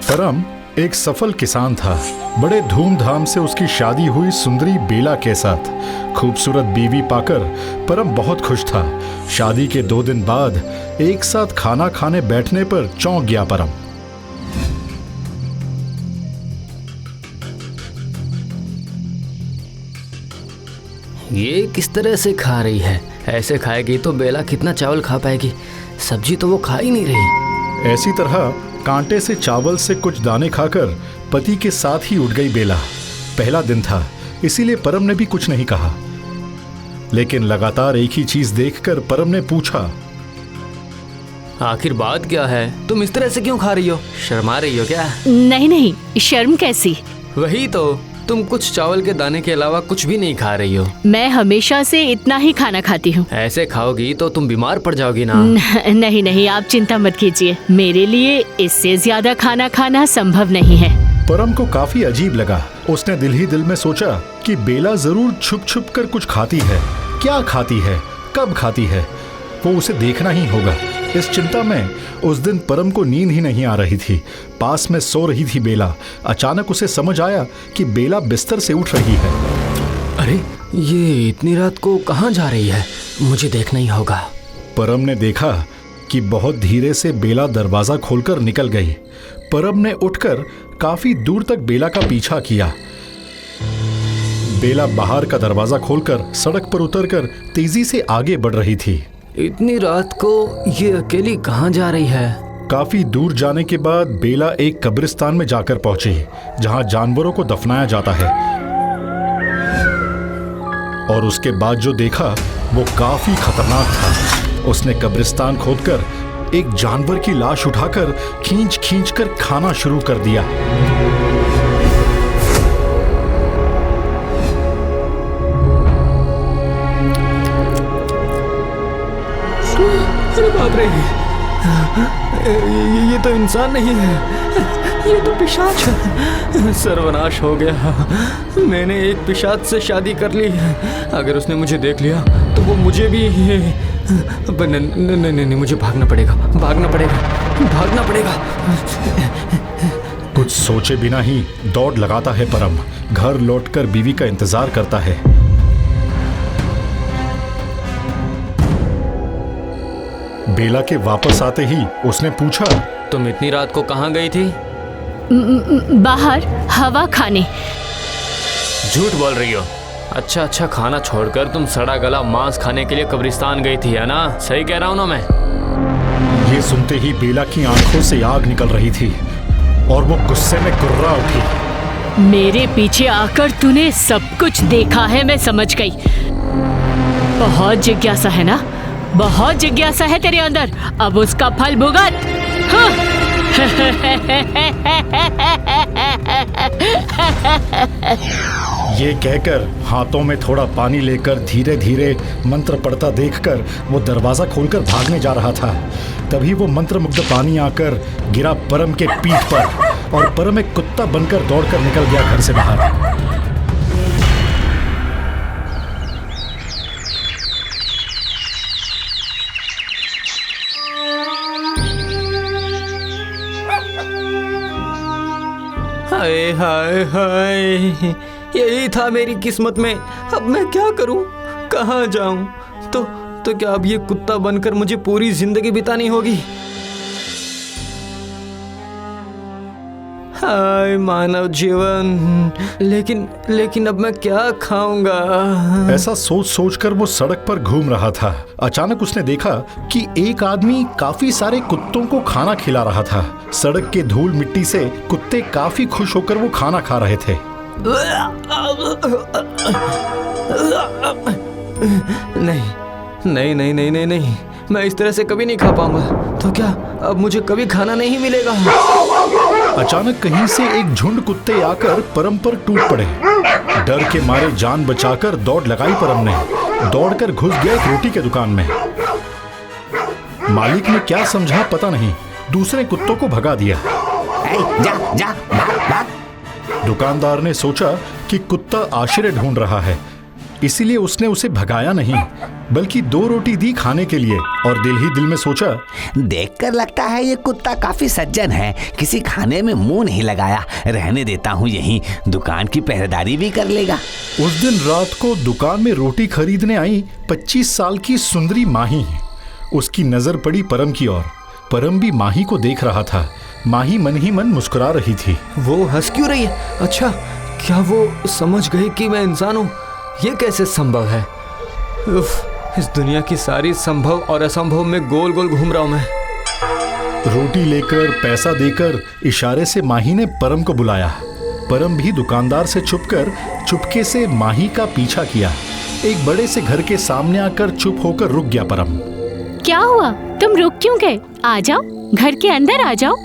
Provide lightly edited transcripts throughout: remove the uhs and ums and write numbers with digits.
परम एक सफल किसान था। बड़े धूमधाम से उसकी शादी हुई सुंदरी बेला के साथ। खूबसूरत बीवी पाकर परम बहुत खुश था। शादी के 2 दिन बाद एक साथ खाना खाने बैठने पर चौंक गया परम। ये किस तरह से खा रही है? ऐसे खाएगी तो बेला कितना चावल खा पाएगी? सब्जी तो वो खा ही नहीं रही। ऐसी तरह कांटे से चावल से कुछ दाने खाकर पति के साथ ही उठ गई बेला। पहला दिन था, इसीलिए परम ने भी कुछ नहीं कहा। लेकिन लगातार एक ही चीज देखकर परम ने पूछा, आखिर बात क्या है? तुम इस तरह से क्यों खा रही हो? शर्मा रही हो क्या? नहीं नहीं, शर्म कैसी। वही तो, तुम कुछ चावल के दाने के अलावा कुछ भी नहीं खा रही हो। मैं हमेशा से इतना ही खाना खाती हूँ। ऐसे खाओगी तो तुम बीमार पड़ जाओगी ना। नहीं नहीं, आप चिंता मत कीजिए, मेरे लिए इससे ज्यादा खाना खाना संभव नहीं है। परम को काफी अजीब लगा। उसने दिल ही दिल में सोचा कि बेला जरूर छुप छुप कर कुछ खाती है। क्या खाती है, कब खाती है, वो उसे देखना ही होगा। इस चिंता में उस दिन परम को नींद ही नहीं आ रही थी। पास में सो रही थी बेला। अचानक उसे समझ आया कि बेला बिस्तर से उठ रही है। अरे, ये इतनी रात को कहाँ जा रही है? मुझे देखना ही होगा। परम ने देखा कि बहुत धीरे से बेला दरवाजा खोलकर निकल गई। परम ने उठकर काफी दूर तक बेला का पीछा किया। बेला बाहर का दरवाजा खोलकर सड़क पर उतरकर तेजी से आगे बढ़ रही थी। इतनी रात को ये अकेली कहाँ जा रही है? काफी दूर जाने के बाद बेला एक कब्रिस्तान में जाकर पहुंची, जहां जानवरों को दफनाया जाता है। और उसके बाद जो देखा वो काफी खतरनाक था। उसने कब्रिस्तान खोदकर एक जानवर की लाश उठाकर खींच खींच कर खाना शुरू कर दिया। अरे बाप रे, ये तो इंसान नहीं है, ये तो पिशाच है। सर्वनाश हो गया। मैंने एक पिशाच से शादी कर ली है। अगर उसने मुझे देख लिया तो वो मुझे भी नहीं, मुझे भागना पड़ेगा। कुछ सोचे बिना ही दौड़ लगाता है परम। घर लौटकर बीवी का इंतजार करता है। बेला के वापस आते ही उसने पूछा, तुम इतनी रात को कहाँ गई थी? बाहर हवा खाने। झूठ बोल रही हो। अच्छा, खाना छोड़कर तुम सड़ा गला मांस खाने के लिए कब्रिस्तान गई थी, है ना? सही कह रहा हूँ ना मैं? ये सुनते ही बेला की आंखों से आग निकल रही थी और वो गुस्से में कुर्रा उठी। मेरे पीछे आकर तूने सब कुछ देखा है, मैं समझ गई। बहुत जिज्ञासा है ना, बहुत जिज्ञासा है तेरे अंदर। अब उसका फल भुगत। हाँ। ये कहकर हाथों में थोड़ा पानी लेकर धीरे धीरे मंत्र पढ़ता देखकर वो दरवाजा खोलकर भागने जा रहा था। तभी वो मंत्रमुग्ध पानी आकर गिरा परम के पीठ पर और परम एक कुत्ता बनकर दौड़कर निकल गया घर से बाहर। हाय हाय हाय, यही था मेरी किस्मत में। अब मैं क्या करूं, कहाँ जाऊं? तो क्या अब ये कुत्ता बनकर मुझे पूरी जिंदगी बितानी होगी? हाय मानव जीवन, लेकिन अब मैं क्या खाऊंगा? ऐसा सोच सोचकर वो सड़क पर घूम रहा था। अचानक उसने देखा कि एक आदमी काफी सारे कुत्तों को खाना खिला रहा था। सड़क के धूल मिट्टी से कुत्ते काफी खुश होकर वो खाना खा रहे थे। नहीं, मैं इस तरह से कभी नहीं खा पाऊंगा। तो क्या अब मुझे कभी खाना नहीं मिलेगा? अचानक कहीं से एक झुंड कुत्ते आकर परम पर टूट पड़े। डर के मारे जान बचाकर दौड़ लगाई परम ने। दौड़कर घुस गया एक रोटी के दुकान में। मालिक ने क्या समझा पता नहीं, दूसरे कुत्तों को भगा दिया। जा, भाग। दुकानदार ने सोचा कि कुत्ता आश्रय ढूंढ रहा है, इसीलिए उसने उसे भगाया नहीं, बल्कि 2 रोटी दी खाने के लिए और दिल ही दिल में सोचा, देखकर लगता है ये कुत्ता काफी सज्जन है, किसी खाने में मुंह नहीं लगाया, रहने देता हूँ यहीं, दुकान की पहरेदारी भी कर लेगा। उस दिन रात को दुकान में रोटी खरीदने आई 25 साल की सुंदरी माही। उसकी नजर पड़ी परम की ओर। परम भी माही को देख रहा था। माही मन ही मन मुस्कुरा रही थी। वो हंस क्यों रही है? अच्छा, क्या वो समझ गई कि मैं इंसान हूँ? ये कैसे संभव है? उफ, इस दुनिया की सारी संभव और असंभव में गोल गोल घूम रहा हूँ मैं। रोटी लेकर पैसा देकर इशारे से माही ने परम को बुलाया। परम भी दुकानदार से छुपकर चुपके से माही का पीछा किया। एक बड़े से घर के सामने आकर चुप होकर रुक गया परम। क्या हुआ? तुम रुक क्यों गए? आ जाओ, घर के अंदर आ जाओ।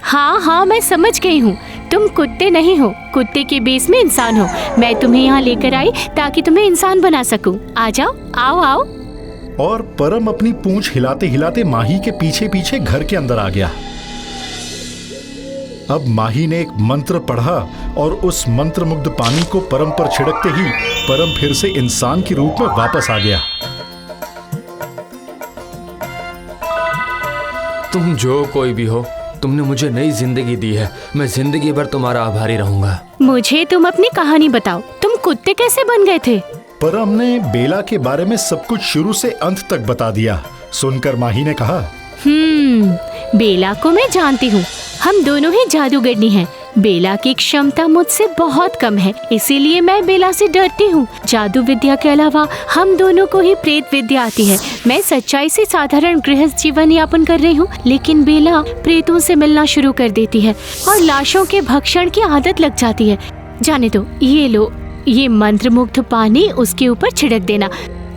हाँ, मैं समझ गई हूँ, तुम कुत्ते नहीं हो, कुत्ते के बेस में इंसान हो। मैं तुम्हें यहाँ लेकर आई ताकि तुम्हें इंसान बना सकूं। आ जाओ, आओ। और परम अपनी पूंछ हिलाते हिलाते माही के पीछे पीछे घर के अंदर आ गया। अब माही ने एक मंत्र पढ़ा और उस मंत्रमुग्ध पानी को परम पर छिड़कते ही परम फिर से इंसान के रूप में वापस आ गया। तुम जो कोई भी हो, तुमने मुझे नई जिंदगी दी है। मैं जिंदगी भर तुम्हारा आभारी रहूंगा। मुझे तुम अपनी कहानी बताओ, तुम कुत्ते कैसे बन गए थे? परम ने बेला के बारे में सब कुछ शुरू से अंत तक बता दिया। सुनकर माही ने कहा, बेला को मैं जानती हूँ, हम दोनों ही जादूगरनी हैं। बेला की क्षमता मुझसे बहुत कम है, इसीलिए मैं बेला से डरती हूँ। जादू विद्या के अलावा हम दोनों को ही प्रेत विद्या आती है। मैं सच्चाई से साधारण गृहस्थ जीवन यापन कर रही हूँ, लेकिन बेला प्रेतों से मिलना शुरू कर देती है और लाशों के भक्षण की आदत लग जाती है। जाने दो, ये लो, ये मंत्रमुग्ध पानी उसके ऊपर छिड़क देना,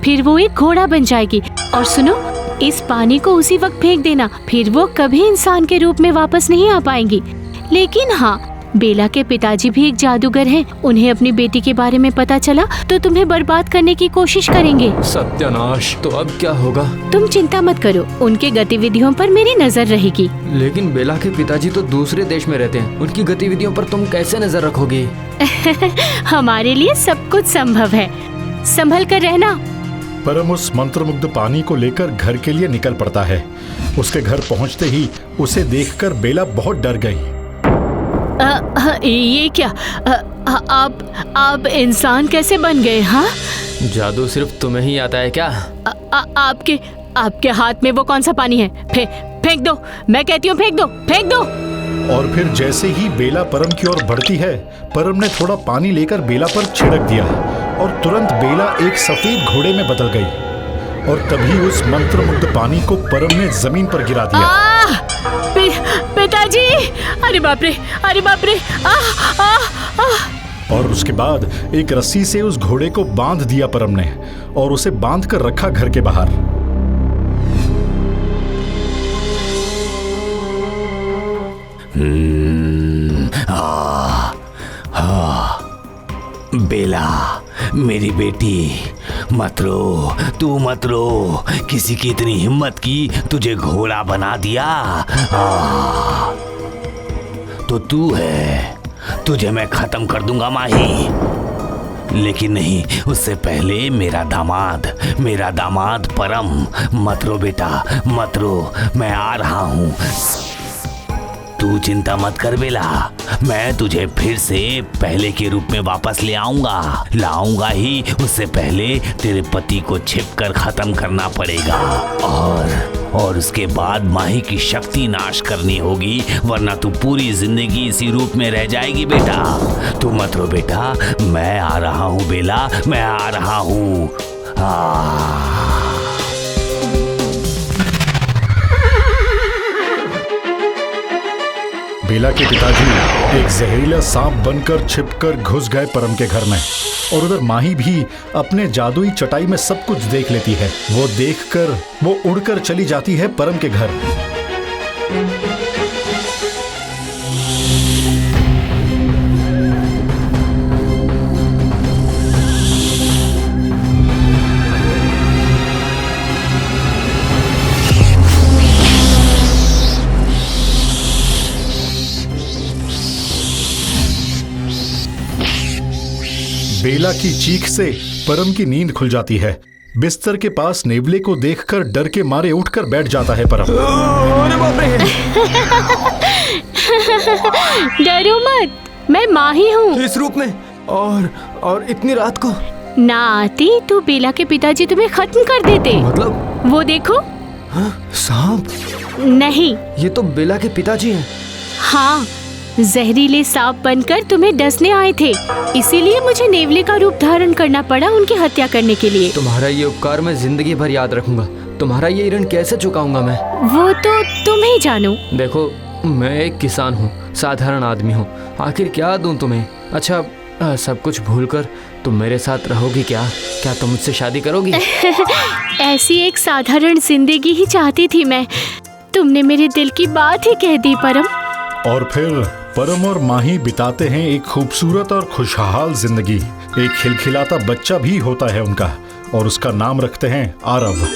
फिर वो एक घोड़ा बन जाएगी। और सुनो, इस पानी को उसी वक्त फेंक देना, फिर वो कभी इंसान के रूप में वापस नहीं आ पाएंगी। लेकिन हाँ, बेला के पिताजी भी एक जादूगर हैं। उन्हें अपनी बेटी के बारे में पता चला तो तुम्हें बर्बाद करने की कोशिश करेंगे। सत्यानाश! तो अब क्या होगा? तुम चिंता मत करो, उनके गतिविधियों पर मेरी नजर रहेगी। लेकिन बेला के पिताजी तो दूसरे देश में रहते हैं, उनकी गतिविधियों पर तुम कैसे नजर रखोगी? हमारे लिए सब कुछ संभव है, संभल कर रहना। परम उस मंत्रमुग्ध पानी को लेकर घर के लिए निकल पड़ता है। उसके घर पहुंचते ही उसे देखकर बेला बहुत डर गई। ये क्या? आप इंसान कैसे बन गए? हाँ, जादू सिर्फ तुम्हें ही आता है क्या? आपके हाथ में वो कौन सा पानी है? फेंक दो, मैं कहती हूँ, फेंक दो। और फिर जैसे ही बेला परम की ओर बढ़ती है, परम ने थोड़ा पानी लेकर बेला पर छिड़क दिया और तुरंत बेला एक सफेद घोड़े में बदल गई। और तभी उस मंत्रमुग्ध पानी को परम ने जमीन पर गिरा दिया। पिताजी! अरे बाप रे! और उसके बाद एक रस्सी से उस घोड़े को बांध दिया परम ने और उसे बांध कर रखा घर के बाहर। बेला, मेरी बेटी, मत रो, तू मत रो। किसी की इतनी हिम्मत की तुझे घोड़ा बना दिया? तो तू है, तुझे मैं खत्म कर दूंगा माही। लेकिन नहीं, उससे पहले मेरा दामाद परम। मत रो बेटा, मत रो, मैं आ रहा हूँ। तू चिंता मत कर बेला, मैं तुझे फिर से पहले के रूप में वापस लाऊंगा ही। उससे पहले तेरे पति को छिपकर खत्म करना पड़ेगा और उसके बाद माही की शक्ति नाश करनी होगी, वरना तू पूरी जिंदगी इसी रूप में रह जाएगी बेटा। तू मत रो बेटा, मैं आ रहा हूँ बेला, मैं आ रहा हूँ। बेला के पिताजी एक जहरीला सांप बनकर छिपकर घुस गए परम के घर में। और उधर माही भी अपने जादुई चटाई में सब कुछ देख लेती है। वो देखकर वो उड़कर चली जाती है परम के घर। बेला की चीख से परम की नींद खुल जाती है। बिस्तर के पास नेवले को देखकर डर के मारे उठकर बैठ जाता है परम। अरे बाप रे! डरो मत, मैं माँ ही हूँ। इस रूप में और इतनी रात को? ना आती तो बेला के पिताजी तुम्हें खत्म कर देते। मतलब? वो देखो। सांप? नहीं। ये तो बेला के पिताजी हैं। हाँ, जहरीले सांप बनकर तुम्हें डसने आए थे, इसीलिए मुझे नेवले का रूप धारण करना पड़ा उनकी हत्या करने के लिए। तुम्हारा ये उपकार मैं जिंदगी भर याद रखूंगा। तुम्हारा ये ऋण कैसे चुकाऊंगा मैं? वो तो तुम ही जानो। देखो, मैं एक किसान हूँ, साधारण आदमी हूँ, आखिर क्या दूं तुम्हें? अच्छा, सब कुछ भूलकर तुम मेरे साथ रहोगी क्या? क्या तुम मुझसे शादी करोगी? ऐसी एक साधारण जिंदगी ही चाहती थी मैं। तुमने मेरे दिल की बात ही कह दी परम। और फिर परम और माही बिताते हैं एक खूबसूरत और खुशहाल जिंदगी। एक खिलखिलाता बच्चा भी होता है उनका और उसका नाम रखते हैं आरव।